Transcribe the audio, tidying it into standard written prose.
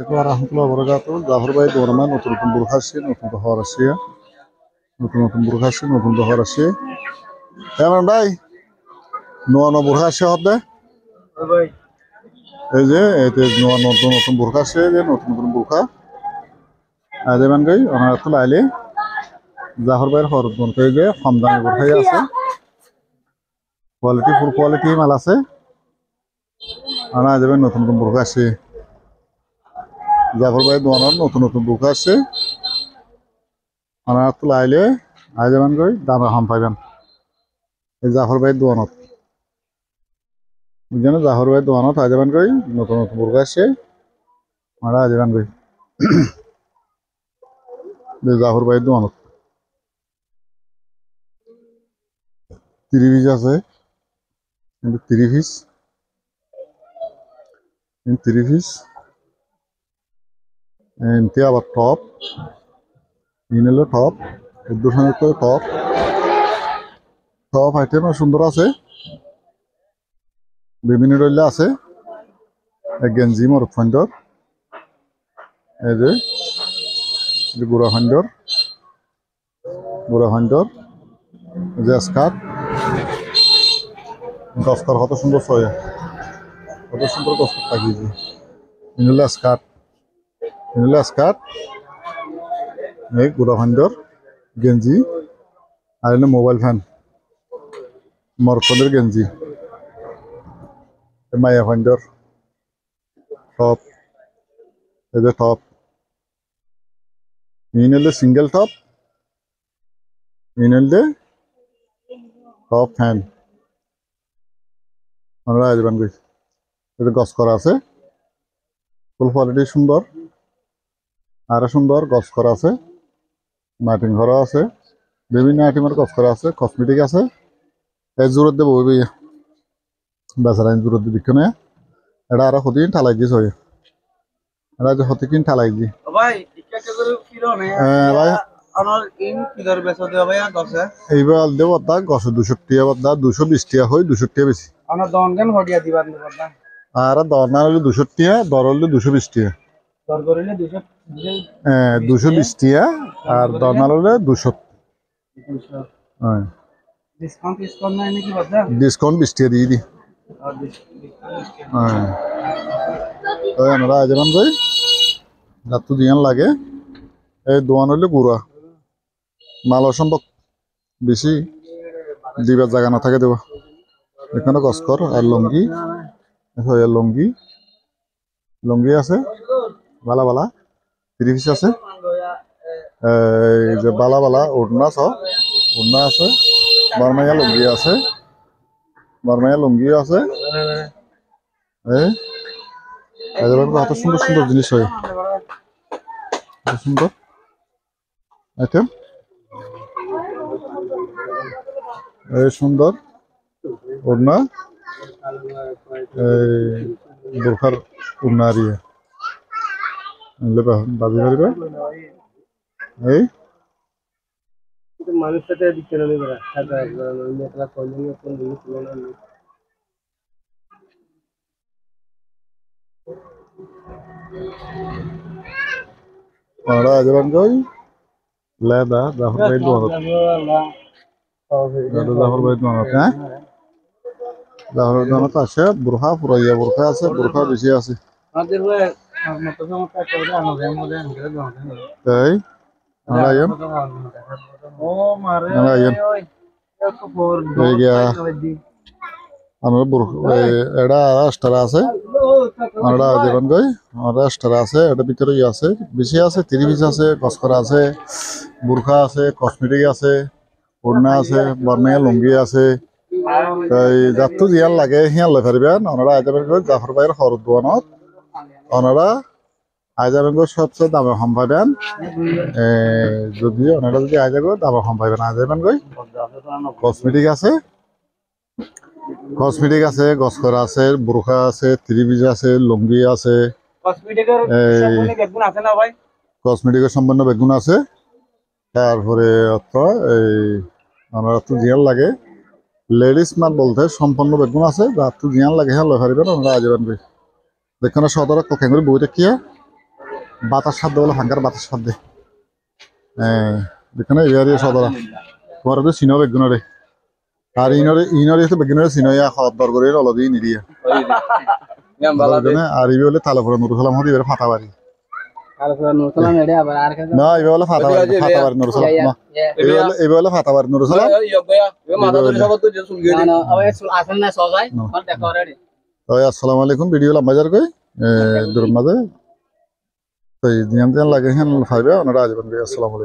warahmatullahi wabarakatuh. Zahar Bhai Dorman নতুন নতুন বুরখা আসছে, নতুন পাহাড় আসছে, নতুন নতুন বুরখা আসছে, নতুন পাহাড় আসছে। কেমন ভাই? নোয়া নোয়া বুরখা আসছে হবে? এই যে এতে নোয়া নতুন নতুন বুরখা আসছে, যে নতুন নতুন বুরখা। আজ এমন গই ওনার তো লাইলে জাহর ভাইয়ের হরদ বলতে যে কম দামি বুরখাই আছে, কোয়ালিটি ফুল কোয়ালিটি মাল আছে। আর আজ এবার নতুন নতুন বুরখা আসছে, জাফর ভাই দোয়ানোর নতুন নতুন বুরখা আসছে। ওনার তো লাইলে আজ এমন গই দামে হাম পাইবেন এই জাফর ভাইয়ের দোয়ানত। বুঝছেন, জাফর ভাইয়ের দোয়ানত আজ এমন গই নতুন নতুন বুরখা আসছে। আমরা আজ এমন গই জাফর ভাইয়ের দোয়ানত 30 পিস আছে, কিন্তু 30 পিস 30 পিস এনতে আবার টপ ইনেলো টপ উদ্দূষণের তো টপ টপ আইটেমও সুন্দর আছে, বিভিন্ন রইলে আছে। গেঞ্জি মরদ ফান্ডর, এই যে গুড়া ফান্ডর যে স্কার্ট গস্কর কত সুন্দর ছয়, কত সুন্দর গস্কর থাকিয়েছে। ইনেলো স্কার্ট এই গুড়া ফান্ডর গেঞ্জি, আর এনে মোবাইল ফ্যান মরকদের গেঞ্জি, মায়া ফান্ডর টপ, এই যে টপ ইনেলে সিঙ্গেল টপ, ইনেলে টপ ফ্যান। আমরা আসবেন গই, এটা গছ করা আছে, ফুল কোয়ালিটি সুন্দর, আরো সুন্দর গছ করা আছে, মাইটিং ঘর আছে, বিভিন্ন আইটেমের গছ করা আছে, কসমেটিক আছে। এই জোরত দেবো বেচারা জোরত দিবি কেন এটা আরো হতিন ঠালাই দিস হয়, এটা যে হতিকিন ঠালাই দি ভাই এইবার দেব তা গছ 200 টাকা বাদা 220 টাকা হয়, 200 টাকা বেশি আর দরনা হলে 200 টাকা, দর হলে 220 টাকা, 220 টাকা আর দরনা হলে 200। ডিসকাউন্ট 20 টাকা দিয়ে দি। আমরা যেমন কই রাত্তু দিয়ান লাগে এই দোয়ান হইলে গুড়া মাল অসম্ভব বেশি দিবার জায়গা না থাকে দেবা। এখানে গস্কর আর লঙ্গি, লঙ্গি আছে বালা বালা 30 পিস আছে। এই যে বালা বালা ওড়না আছে, বারমাইয়া লুঙ্গি আছে। এই কত সুন্দর সুন্দর জিনিস হয়, সুন্দর আইটেম, এই সুন্দর ওড়না, এই বোরখার ওড়না আর বাজি পারিবে। এই মানুষ সাথে আমরা যেমন কই লেদা জাফর ভাই দোয়ানত, জাফর ভাই দোয়ানত, হ্যাঁ জাফর ভাই দোয়ানত আছে বোরখা পুরাইয়া বোরখা আছে, বোরখা বেশি আছে। তাই আমরা এটা রাস্তারা আছে, আমরা যেমন কই রাস্তারা আছে, এটা ভিতরে আছে বেশি আছে, 30 পিস আছে, গসকরা আছে, বুরখা আছে, কসমেটিক আছে, ওড়না আছে, বর্ণিয়া লুঙ্গি আছে। এই যাত্তু জিয়ার লাগে হিয়ার লে পারিবেন। ওনারা আইজাবেন কই জাফর ভাইয়ের হরদ দোয়ানত, ওনারা আইজাবেন কই সবচেয়ে দামে কম পাইবেন। যদি ওনারা যদি আইজাবেন দামে কম পাইবেন, আইজাবেন কই কসমেটিক আছে, গসকরা আছে, বুরখা আছে, 30 পিস আছে, লুঙ্গি আছে, কসমেটিকের সম্পূর্ণ বেগুন আছে। তারপরে এই আমার তো জিয়ান লাগে লেডিস মাল বলতে সম্পূর্ণ বেগুন আছে, যার তো জিয়ান লাগে হ্যাঁ লয় পারিবেন। আমরা আজীবন দেখুন সদর কখেঙ্গুরি বই দেখিয়া বাতাস সাধ্য বলে ফাঙ্কার বাতাস সাধ্যে এখানে এবারে সদরা তোমার তো চিনো বেগুন রে আর ইনরে তো বেগুন রে চিনো ইয়া খাওয়ার দর করে অলদি নিদিয়া আর ইবে বলে তালে পরে নুর সালাম হদি এবারে ফাটা বাড়ি না এবে বলে ফাটা বাড়ি নুর সালাম না এবে বলে ফাটা বাড়ি নুর সালাম আসসালামু আলাইকুম ভিডিও লম্বাজার কই দূর মাঝে তো এই নিয়ম লাগে হ্যাঁ ফাইবে ওনারা আজীবন আসসালামু আলাইকুম